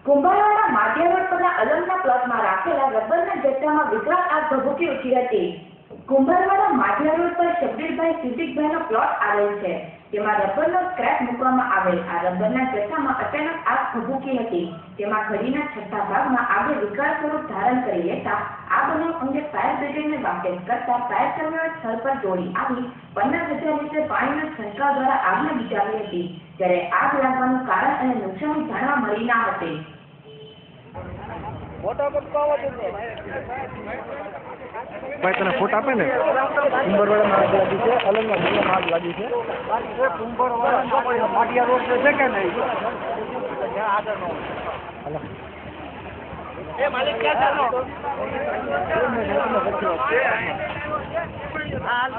કુંભારવાડા માધ્ય road પરના અલંગના પ્લોટમાં રાખેલા રબરના જથ્થામાં વિકરાળ આગ ભભૂકી ઉઠી હતી. કુંભારવાડા માધ્ય રોડ પર શબ્બીરભાઈ સિદ્દીકભાઈનો પ્લોટ આવેલ છે. તેમાં રબરનો સ્ક્રેપ મૂકવામાં આવેલ. આ રબરના જથ્થામાં અચાનક આગ ભભૂકી હતી. તેમાં ઘડીના છઠ્ઠા ભાગમાં આગે વિકરાળ સ્વરૂપ ધારણ કરી લેતા આ બનાવ અંગે ફાયર બ્રિગેડને વાકેફ કરતા ફાયર કર્મીઓ સ્થળ પર દોડી આવી 15,000 લીટર પાણીના છંટકાવ દ્વારા આગને બુઝાવી હતી. ત્યારે આગ લાગવાનું કારણ અને નુકસાની જાણવા મળી ના હતી. ભાઈ તને ફોટ આપે ને કુંભારવાડામાં આગ લાગી છે, અલંગમાં આગ લાગી છે. કુંભારવાડા માટિયા રોડ છે કે નહીં? એ માલિક ક્યાં છે?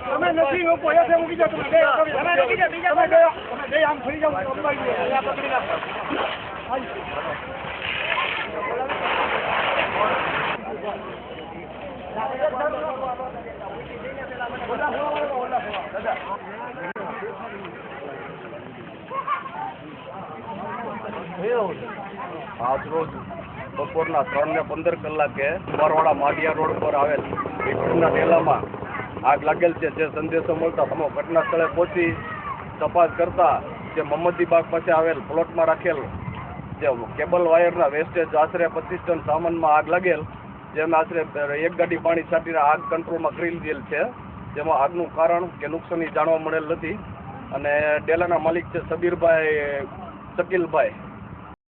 તમે નથી લોકો એસે મૂકી જાઓ. તમે આમ ફરી જાઓ. પકડી રાખો. આજરોજ બપોરના 3:15 કલાકે કુંભારવાડા માઢિયા રોડ પર આવેલ વિક્રમના ટેલામાં આગ લાગેલ છે. જે સંદેશો મળતા અમે ઘટના સ્થળે પહોંચી તપાસ કરતા જે મહમ્મદી બાગ પાસે આવેલ પ્લોટમાં રાખેલ જે કેબલ વાયરના વેસ્ટેજ આશરે 25 ટન સામાનમાં આગ લાગેલ. જેમાં આશરે 1 ગાડી પાણી છાંટીને આગ કંટ્રોલમાં કરી લીધેલ છે. જેમાં આગનું કારણ કે નુકસાની જાણવા મળેલ નથી. અને ડેલાના માલિક છે શબ્બીરભાઈ શકીલભાઈ